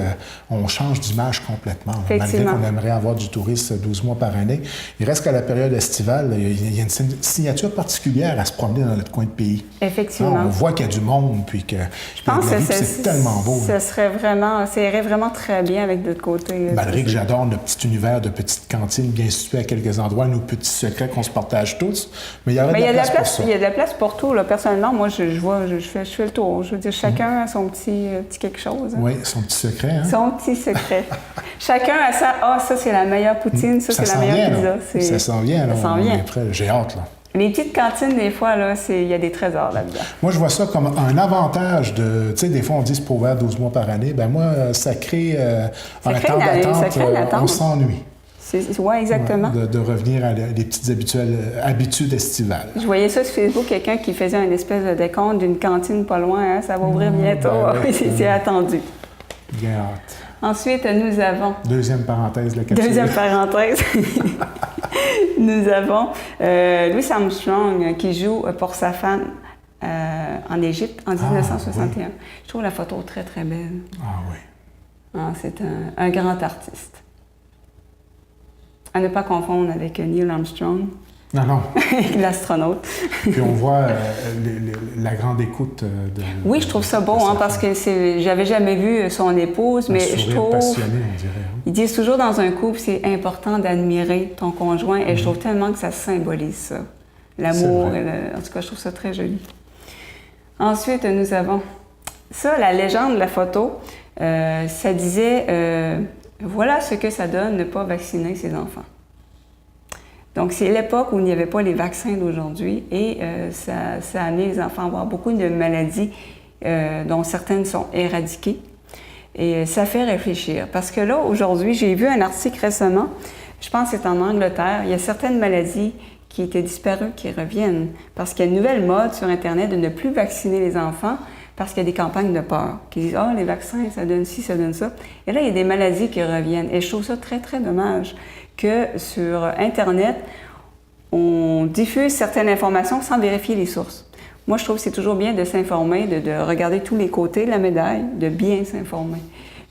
on change d'image complètement. Là, malgré qu'on aimerait avoir du tourisme 12 mois par année. Il reste qu'à la période estivale, il y a une signature particulière à se promener dans notre coin de pays. Effectivement. On voit qu'il y a du monde, puis que je pense que c'est tellement beau. Ça irait vraiment très bien avec d'autres côtés. Malgré que j'adore notre petit univers de petites cantines bien situées à quelques endroits, nos petits secrets qu'on se partage tous, mais il y aurait de la place pour ça. Il y a de la place pour tout. Là. Personnellement, moi, je fais le tour. Je veux dire, chacun a son petit quelque chose. Hein. Oui, son petit secret. Hein? Son petit secret. Chacun a ça. Ah, ça, c'est la meilleure poutine. Ça, c'est la meilleure pizza. Ça s'en vient. Là. Ça s'en vient. J'ai hâte, là. Les petites cantines, des fois, il y a des trésors là-dedans. Moi, je vois ça comme un avantage de... Tu sais, des fois, on dit c'est pour ouvert 12 mois par année. Ben moi, ça crée un temps d'attente. On s'ennuie. Oui, exactement. Ouais, de revenir à des petites habitudes estivales. Je voyais ça sur Facebook, quelqu'un qui faisait une espèce de décompte d'une cantine pas loin. Hein, ça va ouvrir bientôt. C'est attendu. Bien hâte. Ensuite, nous avons... Deuxième parenthèse, la capsule. Deuxième parenthèse. Nous avons Louis Armstrong qui joue pour sa femme en Égypte en 1961. Oui. Je trouve la photo très, très belle. Ah oui. Ah, c'est un grand artiste. À ne pas confondre avec Neil Armstrong. Non. L'astronaute. Puis on voit la grande écoute de... Oui, je trouve ça beau, parce que j'avais jamais vu son épouse, mais je trouve... passionné, on dirait. Hein? Ils disent toujours dans un couple, c'est important d'admirer ton conjoint, et je trouve tellement que ça symbolise ça. L'amour, en tout cas, je trouve ça très joli. Ensuite, nous avons ça, la légende de la photo. Ça disait, voilà ce que ça donne ne pas vacciner ses enfants. Donc, c'est l'époque où il n'y avait pas les vaccins d'aujourd'hui et ça a amené les enfants à avoir beaucoup de maladies dont certaines sont éradiquées. Et ça fait réfléchir. Parce que là, aujourd'hui, j'ai vu un article récemment, je pense que c'est en Angleterre, il y a certaines maladies qui étaient disparues qui reviennent. Parce qu'il y a une nouvelle mode sur Internet de ne plus vacciner les enfants parce qu'il y a des campagnes de peur qui disent « Ah, les vaccins, ça donne ci, ça donne ça ». Et là, il y a des maladies qui reviennent. Et je trouve ça très, très dommage que sur Internet, on diffuse certaines informations sans vérifier les sources. Moi, je trouve que c'est toujours bien de s'informer, de regarder tous les côtés de la médaille, de bien s'informer.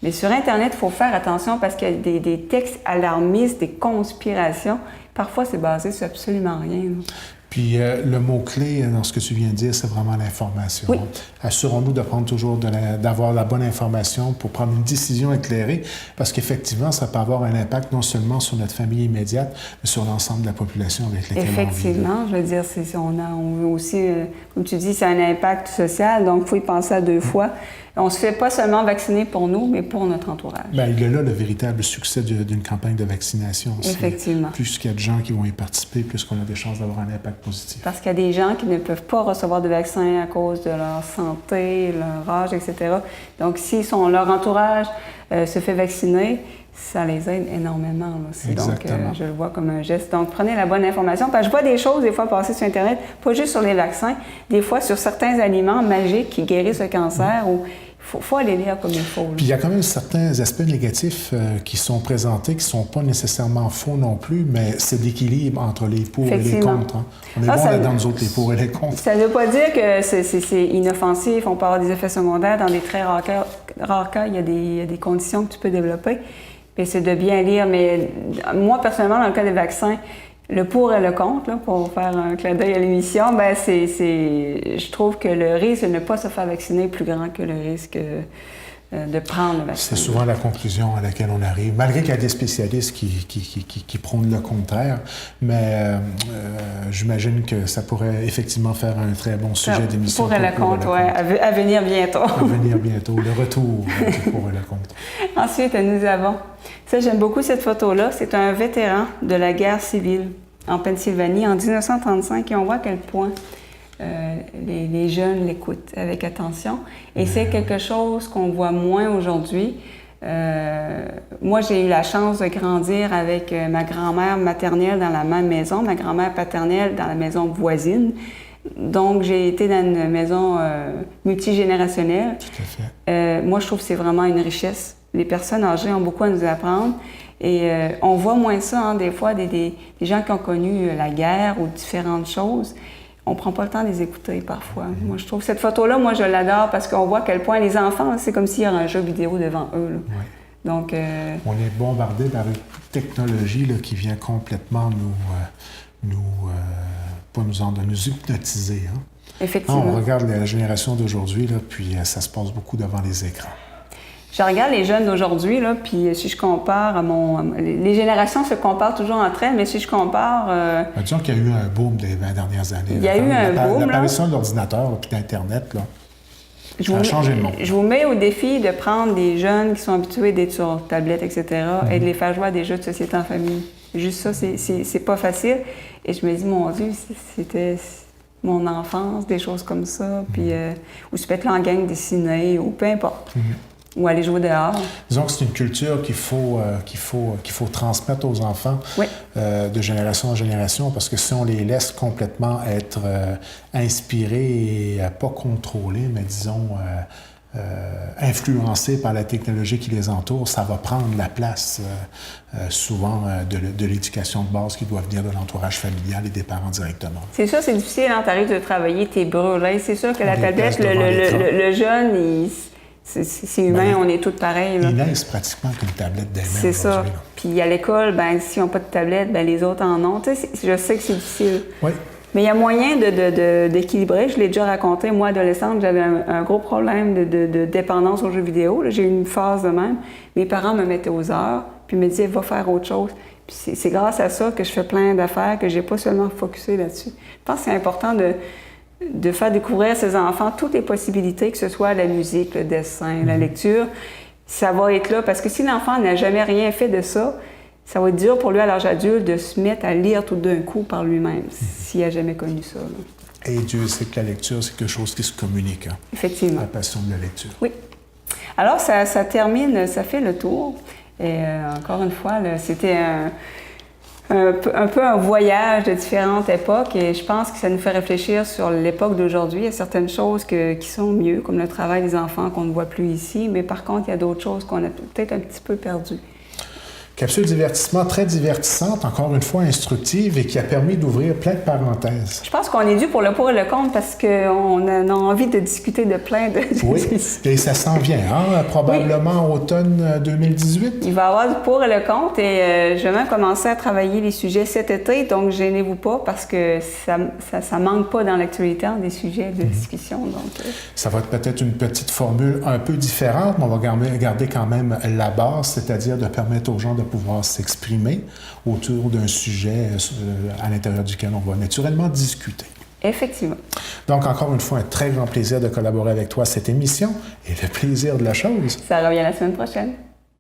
Mais sur Internet, il faut faire attention parce qu'il y a des textes alarmistes, des conspirations. Parfois, c'est basé sur absolument rien. Là. Puis le mot-clé dans ce que tu viens de dire, c'est vraiment l'information. Oui. Assurons-nous de prendre toujours d'avoir la bonne information pour prendre une décision éclairée, parce qu'effectivement, ça peut avoir un impact non seulement sur notre famille immédiate, mais sur l'ensemble de la population avec laquelle on vit. Effectivement, je veux dire, on veut aussi, comme tu dis, c'est un impact social, donc il faut y penser à deux fois. On ne se fait pas seulement vacciner pour nous, mais pour notre entourage. Bien, il y a là le véritable succès d'une campagne de vaccination. Effectivement. Plus qu'il y a de gens qui vont y participer, plus qu'on a des chances d'avoir un impact positif. Parce qu'il y a des gens qui ne peuvent pas recevoir de vaccin à cause de leur santé, leur âge, etc. Donc, si leur entourage se fait vacciner, ça les aide énormément. Là. Donc, je le vois comme un geste. Donc, prenez la bonne information. Parce que je vois des choses, des fois, passer sur Internet, pas juste sur les vaccins, des fois sur certains aliments magiques qui guérissent le cancer ou... Il faut aller lire comme il faut. Là. Puis il y a quand même certains aspects négatifs qui sont présentés, qui ne sont pas nécessairement faux non plus, mais c'est l'équilibre entre les pour et les contre. Hein. On est bon là-dedans, nous autres, les pour et les contre. Ça ne veut pas dire que c'est inoffensif, on peut avoir des effets secondaires. Dans des très rares cas, il y a des conditions que tu peux développer. Et c'est de bien lire. Mais moi, personnellement, dans le cas des vaccins, Le pour et le contre, là, pour faire un clin d'œil à l'émission, ben je trouve que le risque de ne pas se faire vacciner est plus grand que le risque de prendre le vaccin. C'est souvent la conclusion à laquelle on arrive, malgré qu'il y a des spécialistes qui prônent le contraire, mais j'imagine que ça pourrait effectivement faire un très bon sujet d'émission. Pour et le contre, oui, à venir bientôt. À venir bientôt, le retour du pour et le contre. Ensuite, nous avons, ça j'aime beaucoup cette photo-là, c'est un vétéran de la guerre civile en Pennsylvanie en 1935 et on voit à quel point les jeunes l'écoutent avec attention. Et c'est quelque chose qu'on voit moins aujourd'hui. Moi, j'ai eu la chance de grandir avec ma grand-mère maternelle dans la même maison, ma grand-mère paternelle dans la maison voisine. Donc, j'ai été dans une maison multigénérationnelle. Tout à fait. Moi, je trouve que c'est vraiment une richesse. Les personnes âgées ont beaucoup à nous apprendre. Et on voit moins ça, hein, des fois, des gens qui ont connu la guerre ou différentes choses. On ne prend pas le temps de les écouter parfois. Moi, je trouve cette photo-là, moi, je l'adore parce qu'on voit à quel point les enfants, c'est comme s'il y avait un jeu vidéo devant eux. Là. Oui. Donc, on est bombardé par une technologie là, qui vient complètement nous hypnotiser. Hein? Effectivement. On regarde la génération d'aujourd'hui, là, puis ça se passe beaucoup devant les écrans. Je regarde les jeunes d'aujourd'hui, là, puis si je compare à les générations se comparent toujours entre elles, mais si je compare... Disons qu'il y a eu un boom des 20 dernières années. Il y a eu un boom, l'apparition de l'ordinateur puis d'Internet, là, ça a changé le monde. Je vous mets au défi de prendre des jeunes qui sont habitués d'être sur tablette, etc., et de les faire jouer à des jeux de société en famille. Juste ça, c'est pas facile. Et je me dis, mon Dieu, c'était mon enfance, des choses comme ça, puis ou se mettre là en gang dessiner, ou peu importe. Ou aller jouer dehors. Disons que c'est une culture qu'il faut transmettre aux enfants de génération en génération, parce que si on les laisse complètement être inspirés et pas contrôlés, mais disons influencés par la technologie qui les entoure, ça va prendre la place souvent de l'éducation de base qui doit venir de l'entourage familial et des parents directement. C'est sûr, c'est difficile, hein, t'arrives de travailler, t'es brûlé. C'est sûr que la tablette, le jeune, c'est humain, on est tous pareils. Ils naissent pratiquement avec une tablette des mains. C'est ça. Puis à l'école, ben s'ils n'ont pas de tablette, ben les autres en ont. Tu sais, je sais que c'est difficile. Oui. Mais il y a moyen d'équilibrer. Je l'ai déjà raconté. Moi, adolescente, j'avais un gros problème de dépendance aux jeux vidéo. J'ai eu une phase de même. Mes parents me mettaient aux heures, puis me disaient « va faire autre chose ». Puis c'est grâce à ça que je fais plein d'affaires, que j'ai pas seulement focusé là-dessus. Je pense que c'est important de faire découvrir à ses enfants toutes les possibilités, que ce soit la musique, le dessin, la lecture. Ça va être là, parce que si l'enfant n'a jamais rien fait de ça, ça va être dur pour lui à l'âge adulte de se mettre à lire tout d'un coup par lui-même, s'il n'a jamais connu ça. Là. Et Dieu sait que la lecture, c'est quelque chose qui se communique. Hein? Effectivement. La passion de la lecture. Oui. Alors, ça termine, ça fait le tour. Et encore une fois, c'était un peu un voyage de différentes époques et je pense que ça nous fait réfléchir sur l'époque d'aujourd'hui. Il y a certaines choses qui sont mieux, comme le travail des enfants qu'on ne voit plus ici, mais par contre, il y a d'autres choses qu'on a peut-être un petit peu perdues. Capsule divertissement très divertissante, encore une fois instructive et qui a permis d'ouvrir plein de parenthèses. Je pense qu'on est dû pour le pour et le contre parce qu'on a envie de discuter de plein de... Oui, et ça s'en vient, hein? Probablement automne 2018. Il va y avoir du pour et le contre et je vais même commencer à travailler les sujets cet été, donc gênez-vous pas parce que ça manque pas dans l'actualité des sujets de discussion. Donc, ça va être peut-être une petite formule un peu différente, mais on va garder quand même la base, c'est-à-dire de permettre aux gens de pouvoir s'exprimer autour d'un sujet à l'intérieur duquel on va naturellement discuter. Effectivement. Donc, encore une fois, un très grand plaisir de collaborer avec toi à cette émission et le plaisir de la chose. Ça revient la semaine prochaine.